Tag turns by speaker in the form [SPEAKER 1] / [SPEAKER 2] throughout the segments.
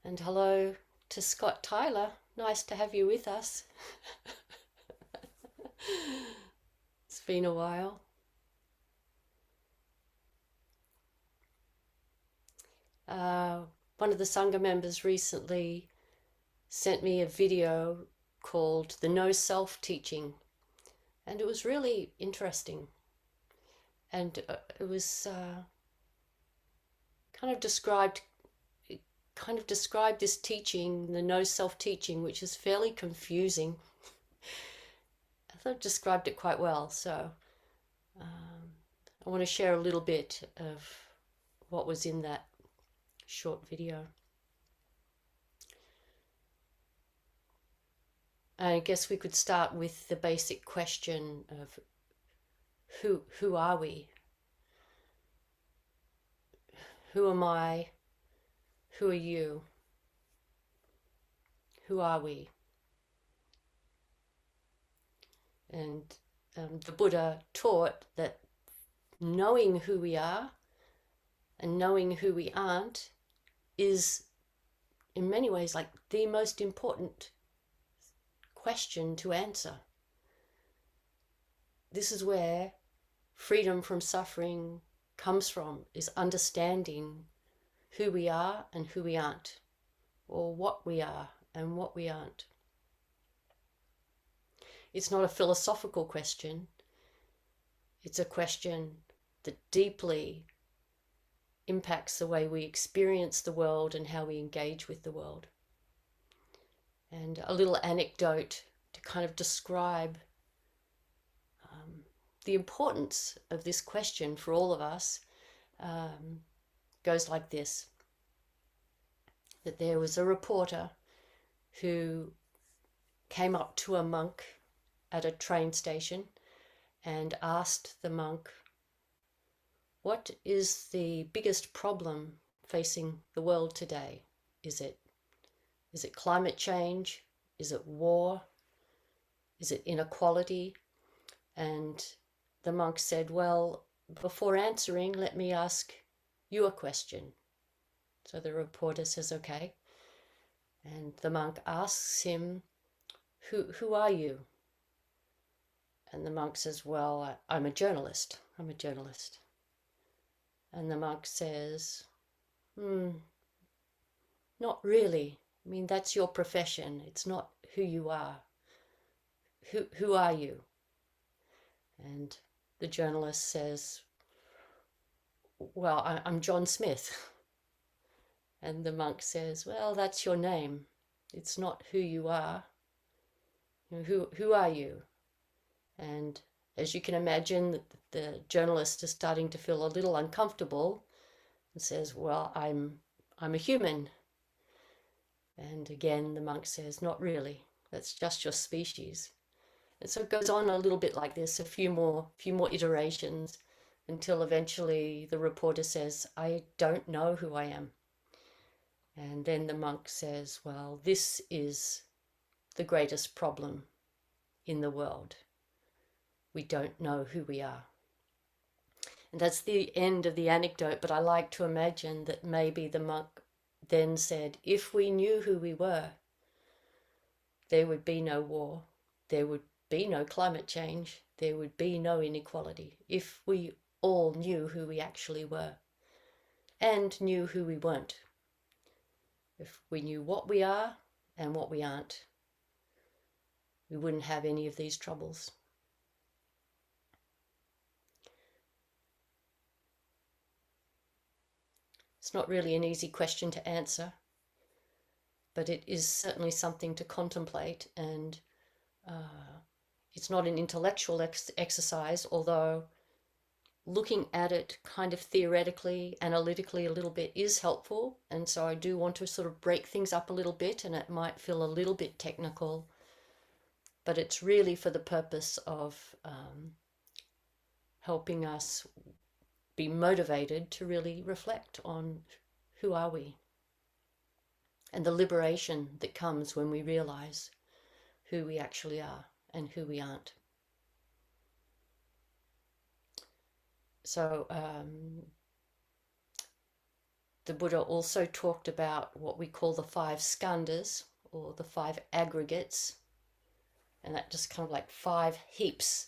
[SPEAKER 1] And hello to Scott Tyler. Nice to have you with us. It's been a while. Uh, One of the Sangha members recently sent me a video called The No Self Teaching, and it was really interesting. And it was kind of described this teaching, the no self teaching, which is fairly confusing. I thought it described it quite well. So I want to share a little bit of what was in that short video. I guess we could start with the basic question of who are we? Who am I? Who are you? Who are we? And the Buddha taught that knowing who we are and knowing who we aren't is in many ways like the most important question to answer. This is where freedom from suffering comes from, is understanding who we are and who we aren't, or what we are and what we aren't. It's not a philosophical question. It's a question that deeply impacts the way we experience the world and how we engage with the world. And a little anecdote to kind of describe the importance of this question for all of us goes like this: that there was a reporter who came up to a monk at a train station and asked the monk, "What is the biggest problem facing the world today? Is it climate change? Is it war? Is it inequality?" And the monk said, "Well, before answering, let me ask you a question." So the reporter says, "Okay." And the monk asks him, who are you?" And the monk says, "Well, I'm a journalist. I'm a journalist." And the monk says, "Not really. I mean, that's your profession. It's not who you are. Who are you?" And the journalist says, "Well, I'm John Smith." And the monk says, "Well, that's your name. It's not who you are. Who are you?" And as you can imagine, the journalist is starting to feel a little uncomfortable and says, "Well, I'm a human." And again, the monk says, "Not really. That's just your species." And so it goes on a little bit like this, a few more iterations, until eventually the reporter says, "I don't know who I am." And then the monk says, "Well, this is the greatest problem in the world. We don't know who we are." And that's the end of the anecdote, but I like to imagine that maybe the monk then said, if we knew who we were, there would be no war, there would be no climate change, there would be no inequality, if we all knew who we actually were and knew who we weren't. If we knew what we are and what we aren't, we wouldn't have any of these troubles. It's not really an easy question to answer, but it is certainly something to contemplate, and it's not an intellectual exercise, although looking at it kind of theoretically, analytically a little bit is helpful. And so I do want to sort of break things up a little bit, and it might feel a little bit technical, but it's really for the purpose of helping us be motivated to really reflect on who are we, and the liberation that comes when we realize who we actually are and who we aren't. So The Buddha also talked about what we call the 5 skandhas, or the 5 aggregates, and that just kind of like 5 heaps.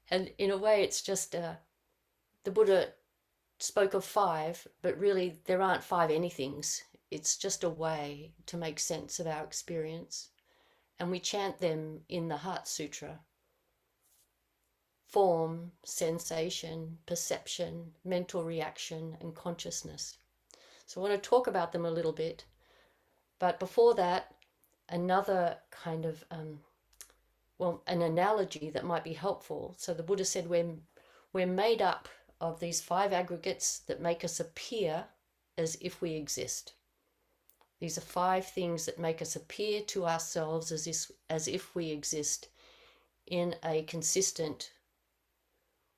[SPEAKER 1] And in a way, it's just the Buddha spoke of 5, but really there aren't 5 anythings. It's just a way to make sense of our experience. And we chant them in the Heart Sutra. Form, sensation, perception, mental reaction, and consciousness. So I want to talk about them a little bit. But before that, another kind of, an analogy that might be helpful. So the Buddha said we're made up of these 5 aggregates that make us appear as if we exist. These are 5 things that make us appear to ourselves as if we exist in a consistent,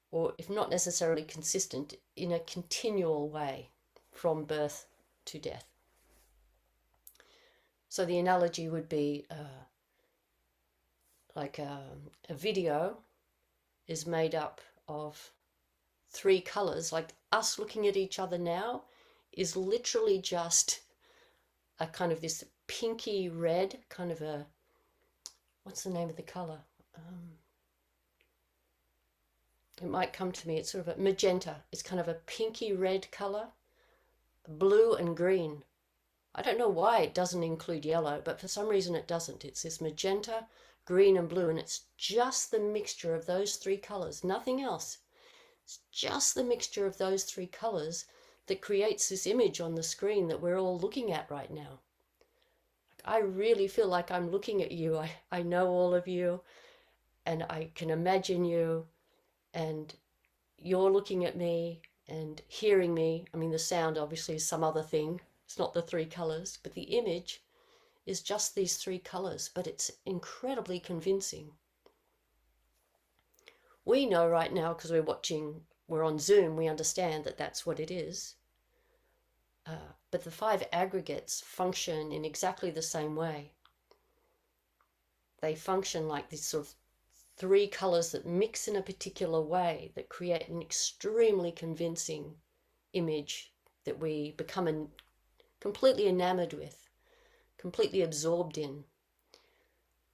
[SPEAKER 1] or if not necessarily consistent, in a continual way from birth to death. So the analogy would be like a video is made up of 3 colors. Like us looking at each other now is literally just a kind of this pinky red, kind of a, what's the name of the color? It might come to me. It's sort of a magenta. It's kind of a pinky red color, blue and green. I don't know why it doesn't include yellow, but for some reason it doesn't. It's this magenta, green and blue, and it's just the mixture of those 3 colors, nothing else. It's just the mixture of those 3 colors that creates this image on the screen that we're all looking at right now. I really feel like I'm looking at you. I know all of you, and I can imagine you, and you're looking at me and hearing me. I mean, the sound obviously is some other thing. It's not the 3 colors, but the image is just these 3 colors, but it's incredibly convincing. We know right now, because we're on Zoom, we understand that that's what it is. But the 5 aggregates function in exactly the same way. They function like these sort of 3 colors that mix in a particular way that create an extremely convincing image that we become completely enamored with, completely absorbed in.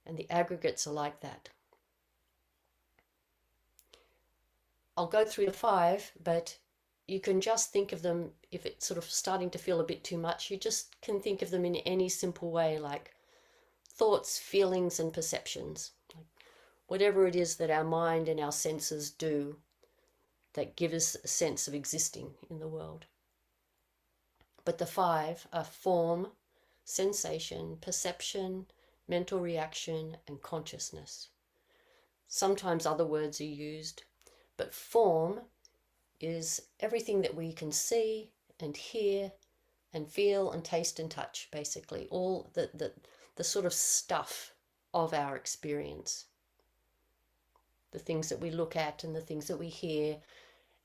[SPEAKER 1] And the aggregates are like that. I'll go through the 5, but you can just think of them, if it's sort of starting to feel a bit too much, you just can think of them in any simple way, like thoughts, feelings, and perceptions. Like whatever it is that our mind and our senses do that give us a sense of existing in the world. But the 5 are form, sensation, perception, mental reaction, and consciousness. Sometimes other words are used, but form is everything that we can see and hear and feel and taste and touch, basically. All the sort of stuff of our experience. The things that we look at and the things that we hear,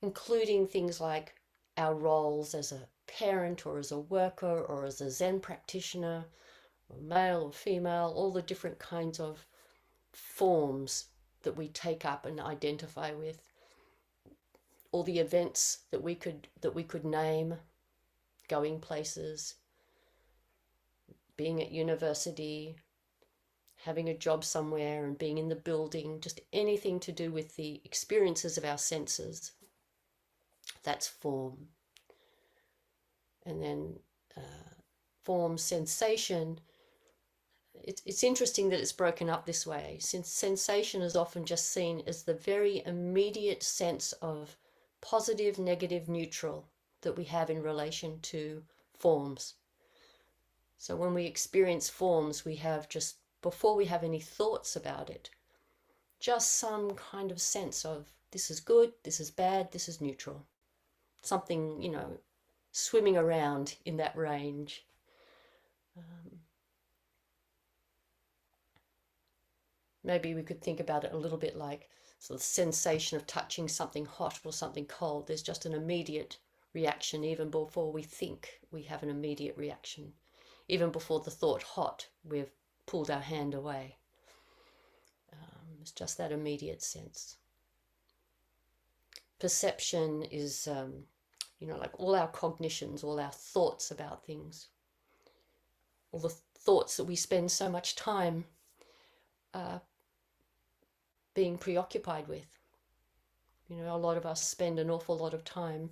[SPEAKER 1] including things like our roles as a parent or as a worker or as a Zen practitioner, or male or female, all the different kinds of forms that we take up and identify with. All the events that we could name, going places, being at university, having a job somewhere and being in the building, just anything to do with the experiences of our senses. That's form. And then form, sensation. It's interesting that it's broken up this way, since sensation is often just seen as the very immediate sense of positive, negative, neutral that we have in relation to forms. So when we experience forms, we have just, before we have any thoughts about it, just some kind of sense of this is good, this is bad, this is neutral. Something, swimming around in that range. Maybe we could think about it a little bit like the sensation of touching something hot or something cold. There's just an immediate reaction even before we think we have an immediate reaction. Even before the thought hot, we've pulled our hand away. It's just that immediate sense. Perception is like all our cognitions, all our thoughts about things, all the thoughts that we spend so much time being preoccupied with. A lot of us spend an awful lot of time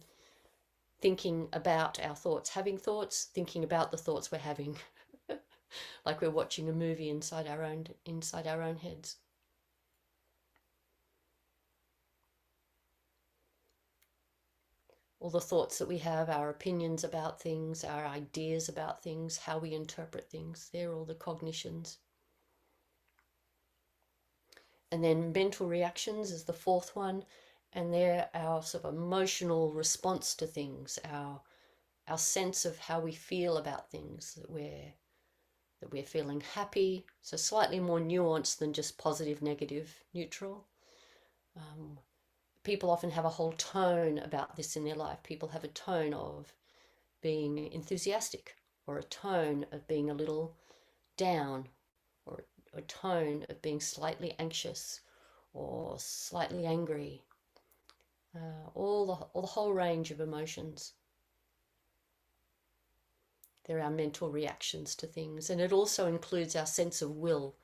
[SPEAKER 1] thinking about our thoughts, having thoughts, thinking about the thoughts we're having, like we're watching a movie inside our own heads. All the thoughts that we have, our opinions about things, our ideas about things, how we interpret things, they're all the cognitions. And then mental reactions is the fourth one, and they're our sort of emotional response to things, our sense of how we feel about things, that we're feeling happy, so slightly more nuanced than just positive, negative, neutral. People often have a whole tone about this in their life. People have a tone of being enthusiastic, or a tone of being a little down, or a tone of being slightly anxious or slightly angry. All the whole range of emotions. They're our mental reactions to things, and it also includes our sense of will,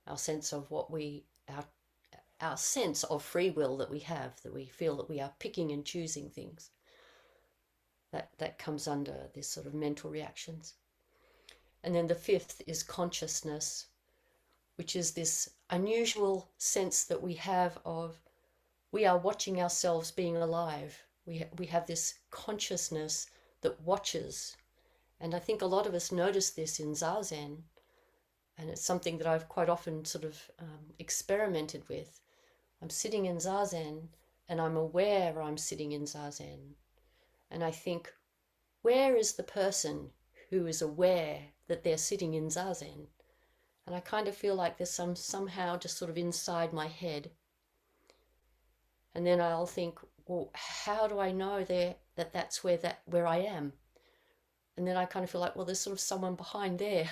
[SPEAKER 1] our sense of our sense of free will that we have, that we feel that we are picking and choosing things. That comes under this sort of mental reactions. And then the fifth is consciousness, which is this unusual sense that we have of we are watching ourselves being alive. We have this consciousness that watches. And I think a lot of us notice this in Zazen, and it's something that I've quite often sort of experimented with. I'm sitting in Zazen, and I'm aware I'm sitting in Zazen. And I think, where is the person who is aware that they're sitting in Zazen? And I kind of feel like there's somehow just sort of inside my head. And then I'll think, well, how do I know that that's where I am? And then I kind of feel like, well, there's sort of someone behind there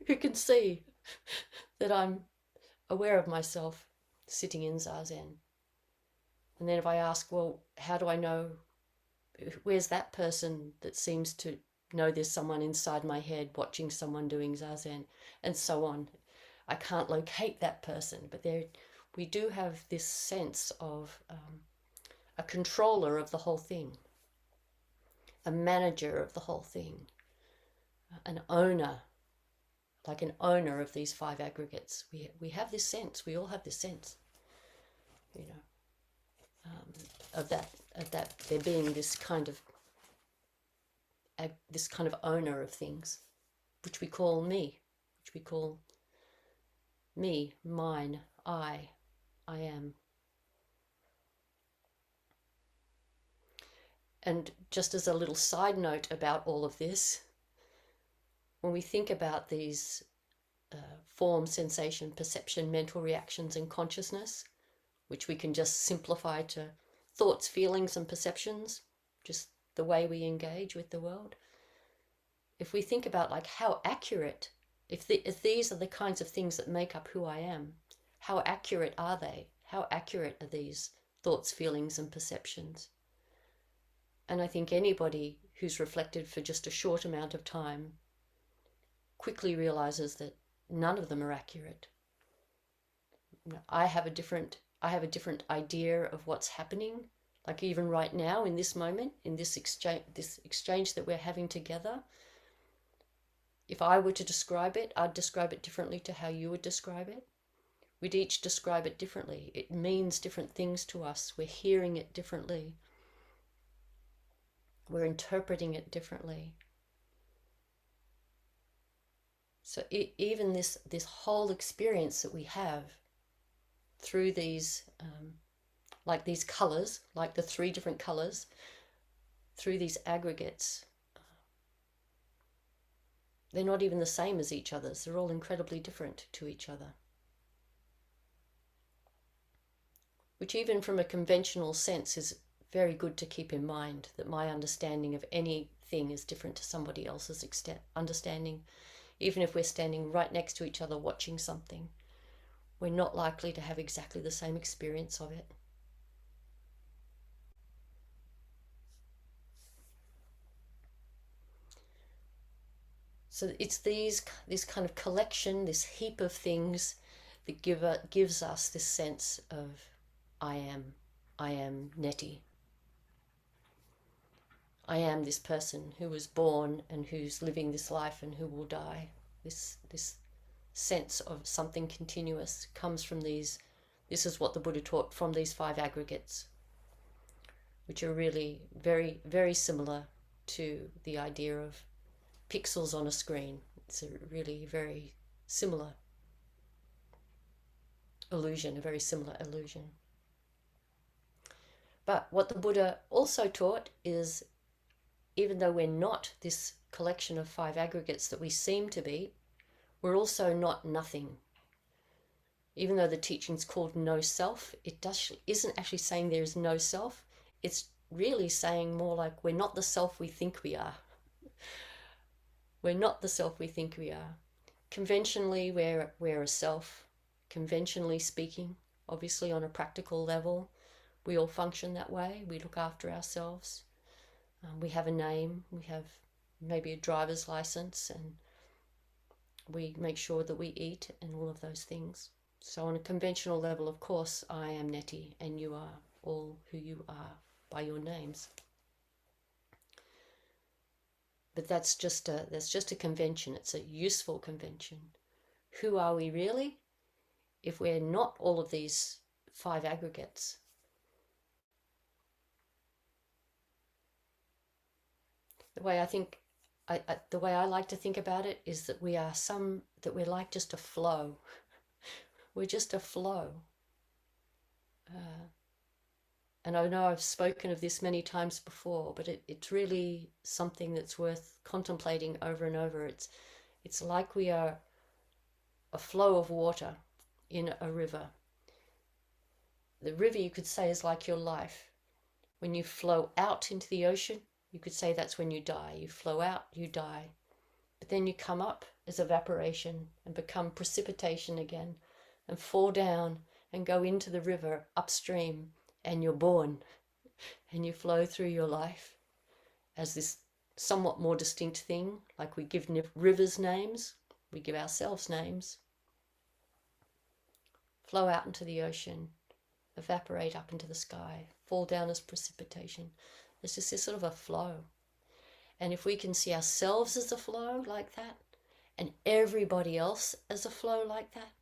[SPEAKER 1] who can see that I'm aware of myself sitting in Zazen. And then if I ask, well, how do I know, where's that person that seems to know there's someone inside my head watching someone doing Zazen, and so on. I can't locate that person, but we do have this sense of a controller of the whole thing, a manager of the whole thing, an owner, like an owner of these five aggregates. We have this sense, we all have this sense, of that there being this kind of owner of things, which we call me, mine, I am. And just as a little side note about all of this, when we think about these form, sensation, perception, mental reactions, and consciousness, which we can just simplify to thoughts, feelings, and perceptions, just the way we engage with the world. If we think about like how accurate, if these are the kinds of things that make up who I am, how accurate are they? How accurate are these thoughts, feelings, and perceptions? And I think anybody who's reflected for just a short amount of time quickly realizes that none of them are accurate. I have a different idea of what's happening. Like even right now, in this moment, in this exchange that we're having together, if I were to describe it, I'd describe it differently to how you would describe it. We'd each describe it differently. It means different things to us. We're hearing it differently. We're interpreting it differently. So even this whole experience that we have through these, like these colors, like the three different colors, through these aggregates, they're not even the same as each other's. They're all incredibly different to each other. Which even from a conventional sense is very good to keep in mind, that my understanding of anything is different to somebody else's understanding. Even if we're standing right next to each other watching something, we're not likely to have exactly the same experience of it. So it's this kind of collection, this heap of things that gives us this sense of I am Neti. I am this person who was born and who's living this life and who will die. This sense of something continuous comes from these. This is what the Buddha taught from these 5 aggregates, which are really very, very similar to the idea of pixels on a screen. It's a really very similar illusion, a very similar illusion. But what the Buddha also taught is, even though we're not this collection of 5 aggregates that we seem to be, we're also not nothing. Even though the teaching's called no self, it isn't actually saying there is no self. It's really saying more like we're not the self we think we are. We're not the self we think we are. Conventionally, we're a self. Conventionally speaking, obviously on a practical level, we all function that way. We look after ourselves. We have a name. We have maybe a driver's license, and we make sure that we eat and all of those things. So on a conventional level, of course, I am Neti and you are all who you are by your names. But that's just a convention. It's a useful convention. Who are we really? If we're not all of these 5 aggregates. The way I like to think about it is that we're like just a flow. We're just a flow. And I know I've spoken of this many times before, but it's really something that's worth contemplating over and over. It's like we are a flow of water in a river. The river, you could say, is like your life. When you flow out into the ocean, you could say that's when you die. You flow out, you die. But then you come up as evaporation and become precipitation again and fall down and go into the river upstream, and you're born and you flow through your life as this somewhat more distinct thing. Like we give rivers names, we give ourselves names. Flow out into the ocean, evaporate up into the sky, fall down as precipitation. It's just this sort of a flow. And if we can see ourselves as a flow like that, and everybody else as a flow like that,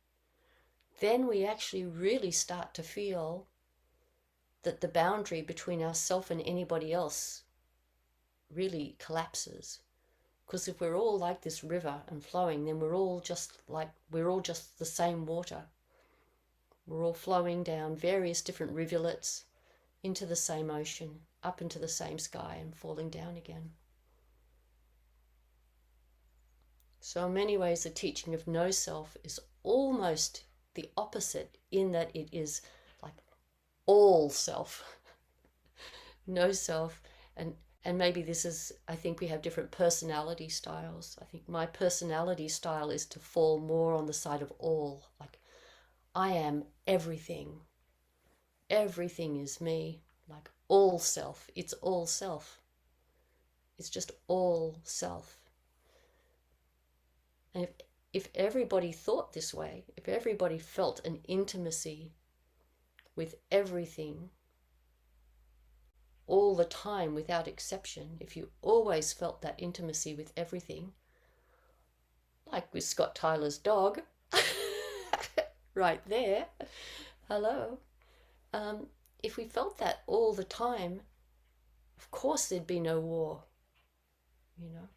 [SPEAKER 1] then we actually really start to feel that the boundary between ourself and anybody else really collapses. Because if we're all like this river and flowing, then we're all just the same water. We're all flowing down various different rivulets into the same ocean, up into the same sky, and falling down again. So in many ways, the teaching of no self is almost the opposite, in that it is like all self. No self. And maybe this is, I think we have different personality styles. I think my personality style is to fall more on the side of all. Like, I am everything. Everything is me. Like all self. It's all self. It's just all self. And if everybody thought this way, if everybody felt an intimacy with everything all the time without exception, if you always felt that intimacy with everything, like with Scott Tyler's dog, right there, hello, if we felt that all the time, of course there'd be no war, you know.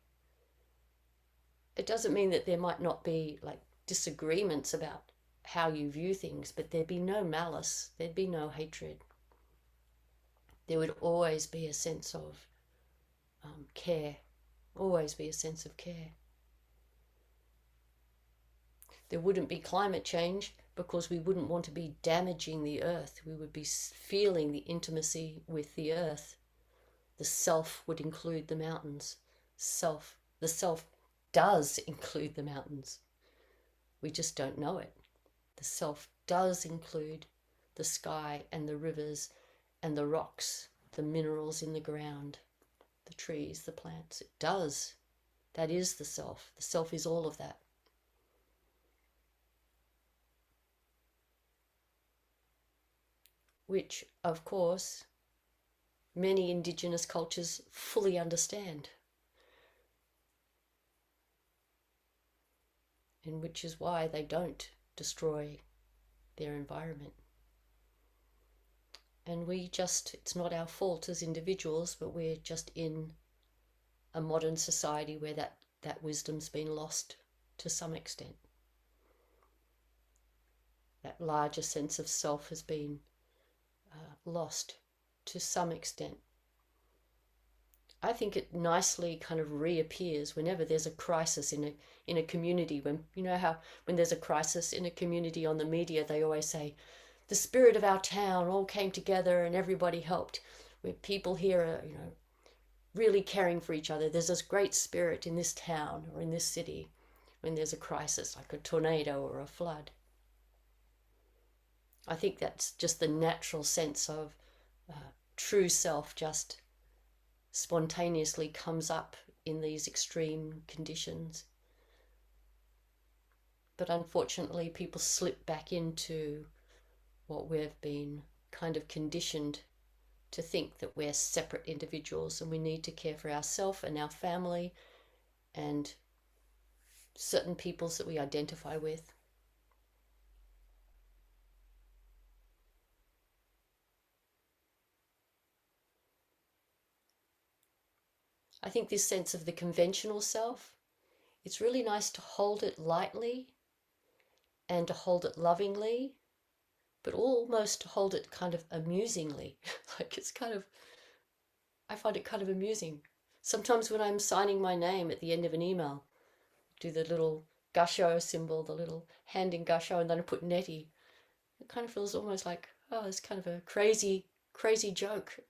[SPEAKER 1] It doesn't mean that there might not be like disagreements about how you view things, but there'd be no malice, there'd be no hatred. There would always be a sense of care, always be a sense of care. There wouldn't be climate change because we wouldn't want to be damaging the earth. We would be feeling the intimacy with the earth. The self would include the mountains. The self does include the mountains. We just don't know it. The self does include the sky and the rivers and the rocks, the minerals in the ground, the trees, the plants. It does. That is the self. The self is all of that. Which, of course, many indigenous cultures fully understand. And which is why they don't destroy their environment. And it's not our fault as individuals, but we're just in a modern society where that wisdom's been lost to some extent. That larger sense of self has been lost to some extent. I think it nicely kind of reappears whenever there's a crisis in a community. When you know how when there's a crisis in a community on the media, they always say the spirit of our town all came together and everybody helped. Where people here are, really caring for each other. There's this great spirit in this town or in this city when there's a crisis like a tornado or a flood. I think that's just the natural sense of true self just spontaneously comes up in these extreme conditions. But unfortunately, people slip back into what we've been kind of conditioned to think, that we're separate individuals and we need to care for ourselves and our family and certain peoples that we identify with. I think this sense of the conventional self, it's really nice to hold it lightly and to hold it lovingly, but almost to hold it kind of amusingly. Like I find it kind of amusing. Sometimes when I'm signing my name at the end of an email, do the little gusho symbol, the little hand in gusho, and then I put Neti. It kind of feels almost like, oh, it's kind of a crazy joke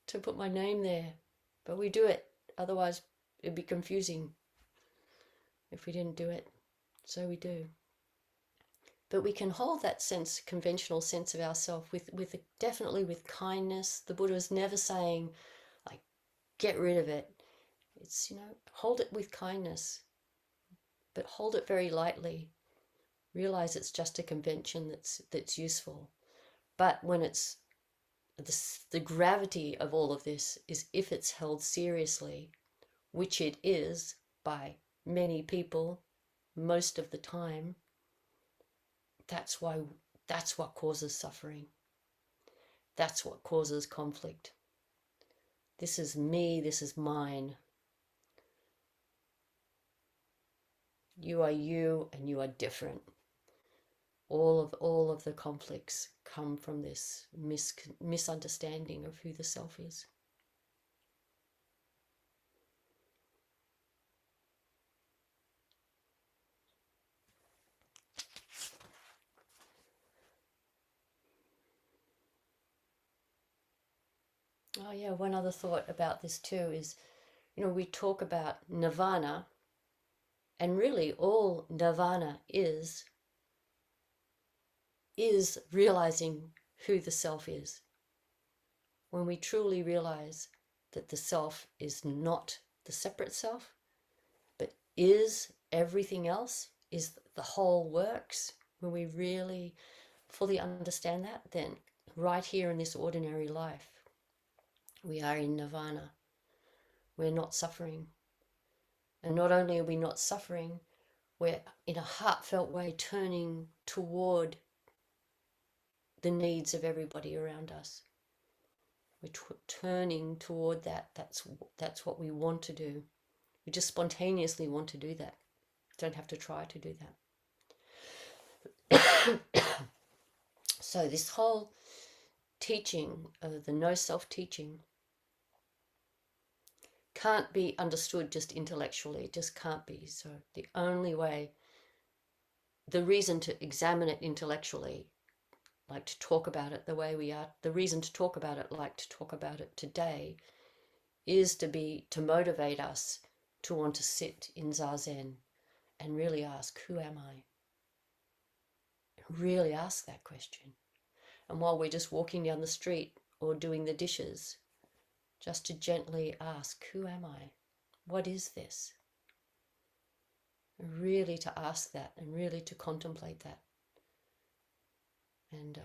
[SPEAKER 1] to put my name there. But we do it. Otherwise, it'd be confusing if we didn't do it. So we do. But we can hold that sense, conventional sense of ourself with definitely with kindness. The Buddha is never saying, like, get rid of it. It's, hold it with kindness, but hold it very lightly. Realize it's just a convention that's useful. But when it's the gravity of all of this is if it's held seriously, which it is by many people most of the time. That's what causes suffering. That's what causes conflict. This is me, this is mine. You are you and you are different. All of the conflicts come from this misunderstanding of who the self is. Oh yeah, one other thought about this too is, we talk about nirvana, and really all nirvana is realizing who the self is. When we truly realize that the self is not the separate self, but is everything else, is the whole works, when we really fully understand that, then right here in this ordinary life, we are in nirvana. We're not suffering. And not only are we not suffering, we're in a heartfelt way turning toward the needs of everybody around us. We're turning toward that. That's what we want to do. We just spontaneously want to do that. Don't have to try to do that. So this whole teaching, the no self teaching, can't be understood just intellectually. It just can't be. So the only way, the reason to examine it intellectually, like to talk about it the way we are, the reason to talk about it like to talk about it today, is to motivate us to want to sit in Zazen and really ask, who am I? Really ask that question. And while we're just walking down the street or doing the dishes, just to gently ask, who am I? What is this? And really to ask that and really to contemplate that and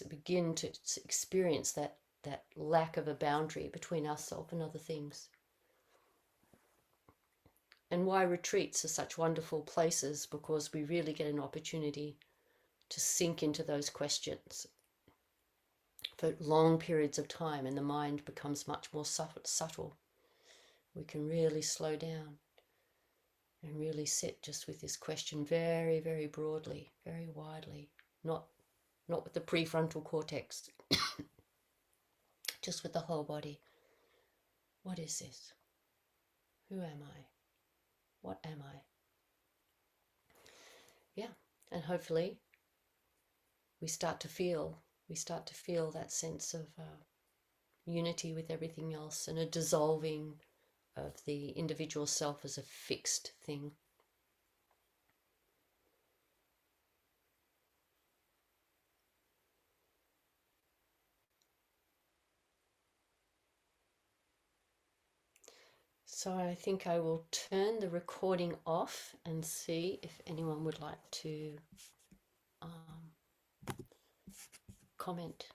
[SPEAKER 1] begin to experience that lack of a boundary between ourselves and other things. And why retreats are such wonderful places, because we really get an opportunity to sink into those questions for long periods of time, and the mind becomes much more subtle. We can really slow down and really sit just with this question very, very broadly, very widely, not with the prefrontal cortex, just with the whole body. What is this? Who am I? What am I? Yeah, and hopefully we start to feel that sense of unity with everything else, and a dissolving of the individual self as a fixed thing. So I think I will turn the recording off and see if anyone would like to comment.